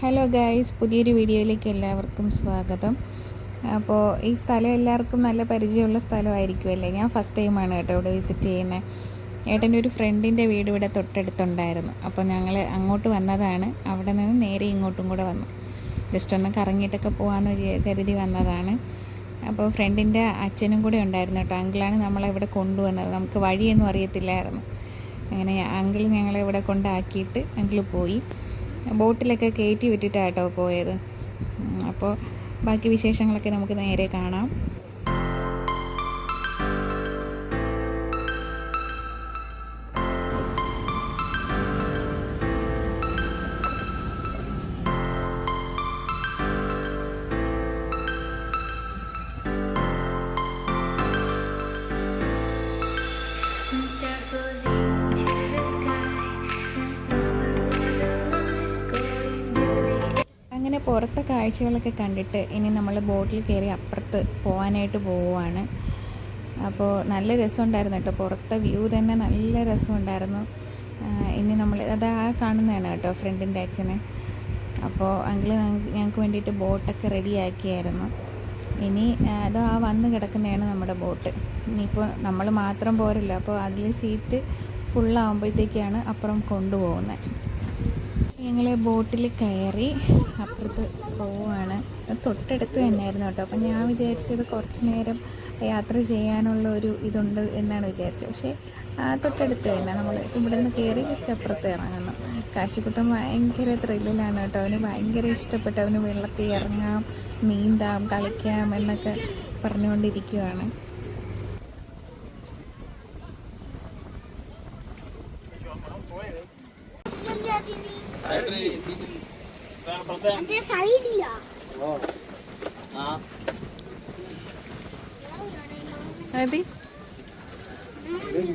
Hello guys, പുതിയൊരു വീഡിയോയിലേക്ക് എല്ലാവർക്കും സ്വാഗതം. അപ്പോൾ ഈ സ്ഥലം എല്ലാവർക്കും നല്ല പരിചയമുള്ള സ്ഥലമായിരിക്കുമല്ലേ. ഞാൻ ഫസ്റ്റ് ടൈമാണ് കേട്ടോ ഇവിടെ വിസിറ്റ് ചെയ്യുന്നത്. ഏട്ടൻ്റെ ഒരു ഫ്രണ്ടിൻ്റെ വീട് ഇവിടെ തൊട്ടടുത്തുണ്ടായിരുന്നു. അപ്പോൾ ഞങ്ങൾ അങ്ങോട്ട് വന്നതാണ്. അവിടെ നിന്ന് നേരെ ഇങ്ങോട്ടും കൂടെ വന്നു. ജസ്റ്റ് ഒന്ന് കറങ്ങിയിട്ടൊക്കെ പോകാമെന്ന് കരുതി വന്നതാണ്. അപ്പോൾ ഫ്രണ്ടിൻ്റെ അച്ഛനും കൂടെ ഉണ്ടായിരുന്നു കേട്ടോ. അങ്കിളാണ് നമ്മളെ ഇവിടെ കൊണ്ടുവന്നത്. നമുക്ക് വഴിയൊന്നും അറിയത്തില്ലായിരുന്നു. അങ്ങനെ അങ്കിൾ ഞങ്ങളെ ഇവിടെ കൊണ്ടാക്കിയിട്ട് അങ്കിൾ പോയി. ബോട്ടിലൊക്കെ കയറ്റി വിട്ടിട്ടാണ് കേട്ടോ പോയത്. അപ്പോൾ ബാക്കി വിശേഷങ്ങളൊക്കെ നമുക്ക് നേരെ കാണാം. അങ്ങനെ പുറത്തെ കാഴ്ചകളൊക്കെ കണ്ടിട്ട് ഇനി നമ്മൾ ബോട്ടിൽ കയറി അപ്പുറത്ത് പോകാനായിട്ട് പോവുകയാണ്. അപ്പോൾ നല്ല രസമുണ്ടായിരുന്നു കേട്ടോ. പുറത്തെ വ്യൂ തന്നെ നല്ല രസമുണ്ടായിരുന്നു. ഇനി നമ്മൾ അത് കാണുന്നതാണ് കേട്ടോ ഫ്രണ്ടിൻ്റെ അച്ഛന്. അപ്പോൾ അങ്കിള് ഞങ്ങൾക്ക് വേണ്ടിയിട്ട് ബോട്ടൊക്കെ റെഡിയാക്കിയായിരുന്നു. ഇനി അത് വന്ന് കിടക്കുന്നതാണ് നമ്മുടെ ബോട്ട്. ഇനിയിപ്പോൾ നമ്മൾ മാത്രം പോരല്ലോ, അപ്പോൾ അതിൽ സീറ്റ് ഫുള്ളാകുമ്പോഴത്തേക്കാണ് അപ്പുറം കൊണ്ടുപോകുന്നത്. ഞങ്ങൾ ബോട്ടിൽ കയറി അപ്പുറത്ത് പോവുകയാണ്. തൊട്ടടുത്ത് തന്നെയായിരുന്നു കേട്ടോ. അപ്പം ഞാൻ വിചാരിച്ചത് കുറച്ച് നേരം യാത്ര ചെയ്യാനുള്ള ഒരു ഇതുണ്ട് എന്നാണ് വിചാരിച്ചത്. പക്ഷേ തൊട്ടടുത്ത് തന്നെ നമ്മൾ ഇവിടെ നിന്ന് കയറി ജസ്റ്റ് അപ്പുറത്ത് ഇറങ്ങുന്നു. കാശിക്കുട്ടൻ ഭയങ്കര ത്രില്ലിലാണ് കേട്ടോ. അവന് ഭയങ്കര ഇഷ്ടപ്പെട്ടു. അവന് വെള്ളത്തിൽ ഇറങ്ങാം, നീന്താം, കളിക്കാം എന്നൊക്കെ പറഞ്ഞുകൊണ്ടിരിക്കുകയാണ്.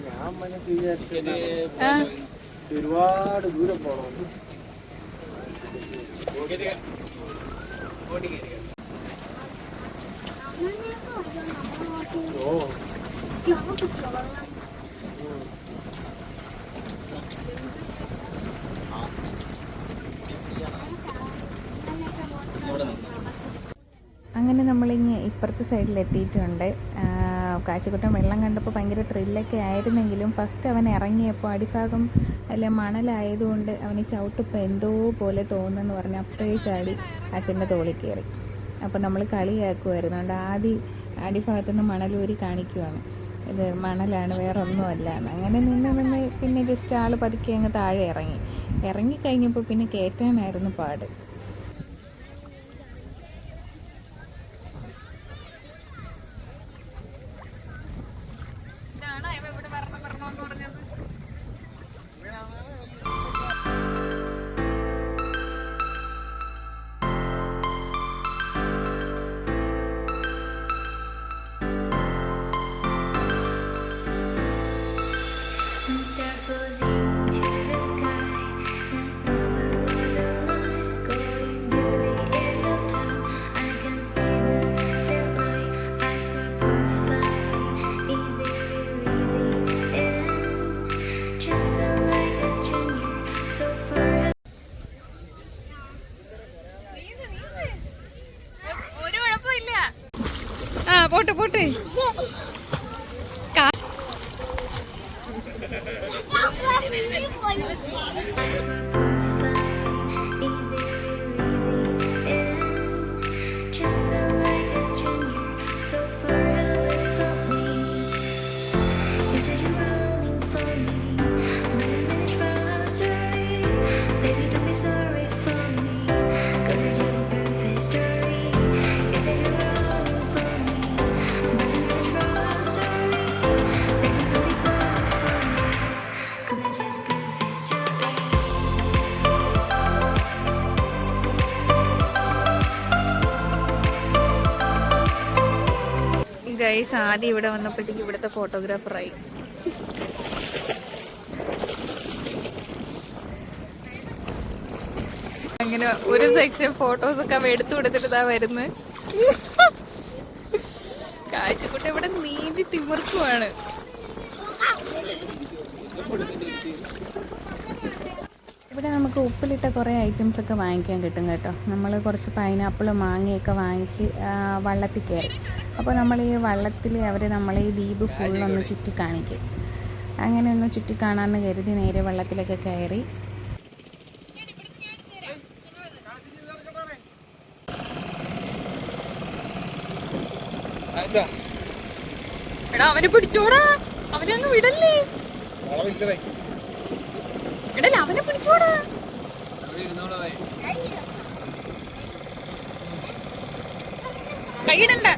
ഞാൻ മനസ്സിൽ വിചാരിച്ചത് ഒരുപാട് ദൂരം പോകണം. അങ്ങനെ നമ്മളിങ്ങ് ഇപ്പുറത്തെ സൈഡിൽ എത്തിയിട്ടുണ്ട്. കാശിക്കുട്ടൻ വെള്ളം കണ്ടപ്പോൾ ഭയങ്കര ത്രില്ലൊക്കെ ആയിരുന്നെങ്കിലും ഫസ്റ്റ് അവൻ ഇറങ്ങിയപ്പോൾ അടിഭാഗം അല്ല മണലായതുകൊണ്ട് അവന് ചവിട്ടിപ്പോൾ എന്തോ പോലെ തോന്നുന്നു പറഞ്ഞ് അപ്പോഴേ ചാടി അച്ഛൻ്റെ തോളിൽ കയറി. അപ്പോൾ നമ്മൾ കളിയാക്കുമായിരുന്നു. അതുകൊണ്ട് ആദ്യം അടിഭാഗത്തുനിന്ന് മണലൂരി കാണിക്കുവാണ്, ഇത് മണലാണ്, വേറെ ഒന്നുമല്ല. അങ്ങനെ നിന്ന് പിന്നെ ജസ്റ്റ് ആൾ പതുക്കെ അങ്ങ് താഴെ ഇറങ്ങിക്കഴിഞ്ഞപ്പോൾ പിന്നെ കയറ്റാനായിരുന്നു പാട്. പോട്ടെ ഗൈസ്. ആദ്യം ഇവിടെ വന്നപ്പോഴത്തേക്ക് ഇവിടുത്തെ ഫോട്ടോഗ്രാഫറായി. അങ്ങനെ ഒരു സെക്ഷൻ ഫോട്ടോസൊക്കെ എടുത്തു കൊടുത്തിട്ട് വരുന്നത്. കാശിക്കുട്ടി ഇവിടെ നീന്തി തിമിർക്കുവാണ്. ഇവിടെ നമുക്ക് ഉപ്പിലിട്ട കുറേ ഐറ്റംസ് ഒക്കെ വാങ്ങിക്കാൻ കിട്ടും കേട്ടോ. നമ്മൾ കുറച്ച് പൈനാപ്പിൾ മാങ്ങയൊക്കെ വാങ്ങിച്ച് വള്ളത്തിൽ കയറി. അപ്പോൾ നമ്മൾ ഈ വള്ളത്തിൽ നമ്മൾ ഈ ദ്വീപ് ഫുള്ളൊന്ന് ചുറ്റി കാണിക്കും. അങ്ങനെ ഒന്ന് ചുറ്റി കാണാമെന്ന് കരുതി നേരെ വള്ളത്തിലൊക്കെ കയറി. എടാ അവനെ പിടിച്ചോടാ, അവനെ അങ്ങ് വിടല്ലേ, ഇടല്ല അവനെ പിടിച്ചോടാ. കൈയിടണ്ട.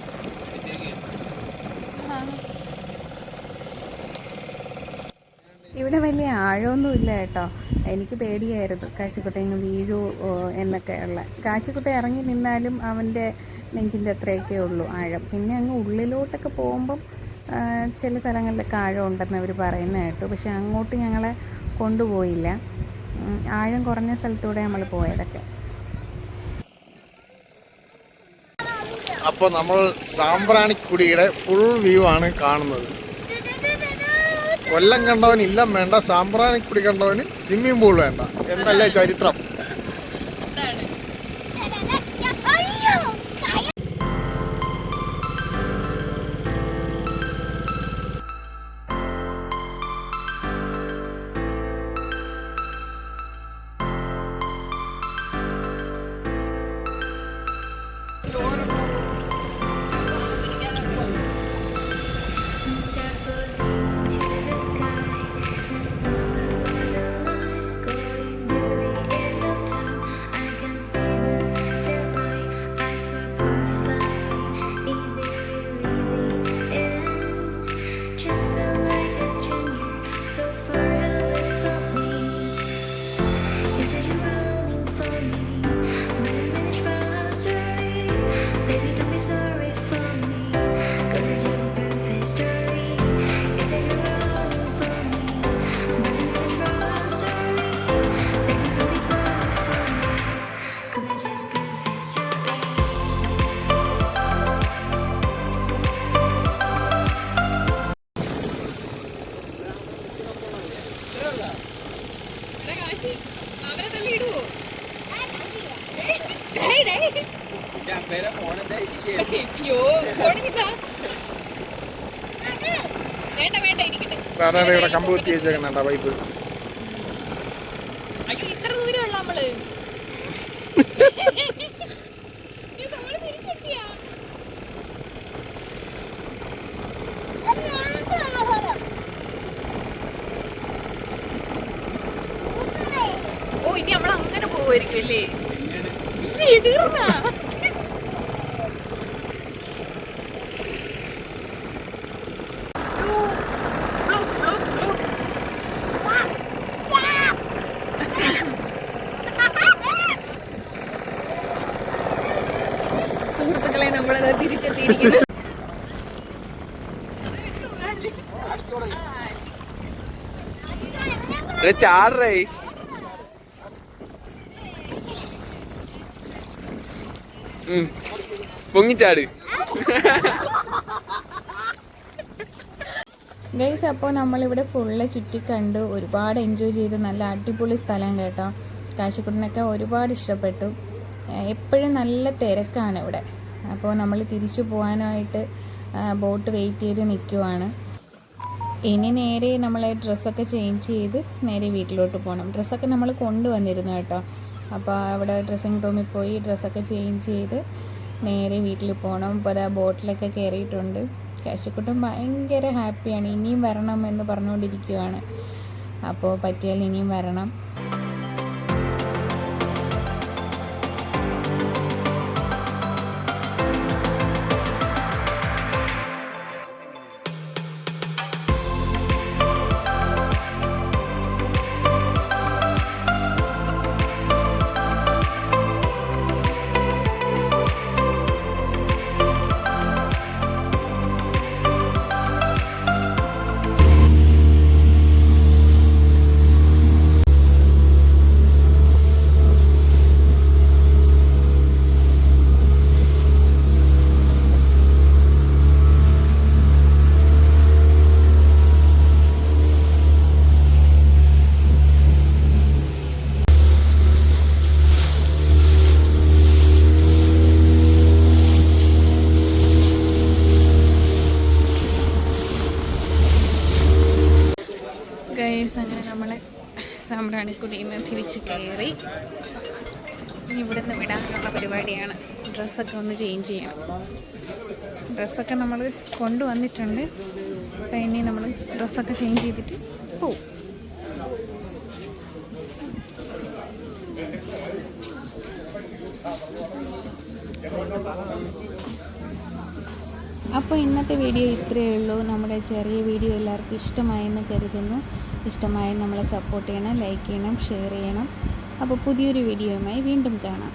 ഇവിടെ വലിയ ആഴമൊന്നും ഇല്ല കേട്ടോ. എനിക്ക് പേടിയായിരുന്നു കാശിക്കുട്ട ഇങ്ങ് വീഴൂ എന്നൊക്കെ ഉള്ള. കാശിക്കുട്ട ഇറങ്ങി നിന്നാലും അവൻ്റെ നെഞ്ചിൻ്റെ അത്രയൊക്കെ ഉള്ളൂ ആഴം. പിന്നെ അങ്ങ് ഉള്ളിലോട്ടൊക്കെ പോകുമ്പം ചില സ്ഥലങ്ങളിലൊക്കെ ആഴം ഉണ്ടെന്ന് അവർ പറയുന്നത് കേട്ടു. പക്ഷെ അങ്ങോട്ട് ഞങ്ങളെ കൊണ്ടുപോയില്ല. ആഴം കുറഞ്ഞ സ്ഥലത്തൂടെ നമ്മൾ പോയതൊക്കെ. അപ്പോൾ നമ്മൾ സാമ്പ്രാണിക്കുടിയുടെ ഫുൾ വ്യൂ ആണ് കാണുന്നത്. കൊല്ലം കണ്ടവന് ഇല്ലം വേണ്ട, സാമ്പ്രാണിക്കുടി കണ്ടവന് സ്വിമ്മിംഗ് പൂൾ വേണ്ട എന്നല്ലേ ചരിത്രം. അവനെ തള്ളി ഇടുവോ? വേണ്ട വേണ്ട ഇരിക്കട്ടെ. ഇവിടെ കമ്പ് കുത്തി വെച്ചേക്കുന്നുണ്ടോ പൈപ്പ്? അയ്യോ ഇത്ര ദൂരമുള്ള നമ്മള്. ഓ ഇനി നമ്മൾ അങ്ങനെ പോവായിരിക്കും അല്ലേ? സുഹൃത്തുക്കളെ നമ്മളത് തിരിച്ചെത്തിയിരിക്കുന്നു. ചാടേ പൊങ്ങിച്ചാട്. ഗൈസ്, അപ്പോൾ നമ്മളിവിടെ ഫുള്ള് ചുറ്റിക്കണ്ട് ഒരുപാട് എൻജോയ് ചെയ്ത് നല്ല അടിപൊളി സ്ഥലം കേട്ടോ. കാശിക്കുട്ടനൊക്കെ ഒരുപാട് ഇഷ്ടപ്പെട്ടു. എപ്പോഴും നല്ല തിരക്കാണ് ഇവിടെ. അപ്പോൾ നമ്മൾ തിരിച്ചു പോകാനായിട്ട് ബോട്ട് വെയിറ്റ് ചെയ്ത് നിൽക്കുവാണ്. ഇനി നേരെ നമ്മൾ ഡ്രസ്സൊക്കെ ചേഞ്ച് ചെയ്ത് നേരെ വീട്ടിലോട്ട് പോകണം. ഡ്രസ്സൊക്കെ നമ്മൾ കൊണ്ടുവന്നിരുന്നു കേട്ടോ. അപ്പോൾ അവിടെ ഡ്രസ്സിങ് റൂമിൽ പോയി ഡ്രസ്സൊക്കെ ചേഞ്ച് ചെയ്ത് നേരെ വീട്ടിൽ പോകണം. ഇപ്പോൾ അതാ ബോട്ടിലൊക്കെ കയറിയിട്ടുണ്ട്. കാശിക്കുട്ടൻ ഭയങ്കര ഹാപ്പിയാണ്. ഇനിയും വരണം എന്ന് പറഞ്ഞുകൊണ്ടിരിക്കുകയാണ്. അപ്പോൾ പറ്റിയാൽ ഇനിയും വരണം. സാമ്പ്രാണിക്കുടിയിൽ നിന്ന് തിരിച്ച് കയറി ഇനി ഇവിടുന്ന് വിടാനുള്ള പരിപാടിയാണ്. ഡ്രസ്സൊക്കെ ഒന്ന് ചേഞ്ച് ചെയ്യണം. ഡ്രസ്സൊക്കെ നമ്മൾ കൊണ്ടുവന്നിട്ടുണ്ട്. അപ്പോൾ ഇനി നമ്മൾ ഡ്രസ്സൊക്കെ ചേഞ്ച് ചെയ്തിട്ട് പോവും. അപ്പോൾ ഇന്നത്തെ വീഡിയോ ഇത്രയേ ഉള്ളൂ. നമ്മുടെ ചെറിയ വീഡിയോ എല്ലാവർക്കും ഇഷ്ടമായെന്ന് കരുതുന്നു. ഇഷ്ടമായി നമ്മളെ സപ്പോർട്ട് ചെയ്യണം, ലൈക്ക് ചെയ്യണം, ഷെയർ ചെയ്യണം. അപ്പോൾ പുതിയൊരു വീഡിയോയുമായി വീണ്ടും കാണാം.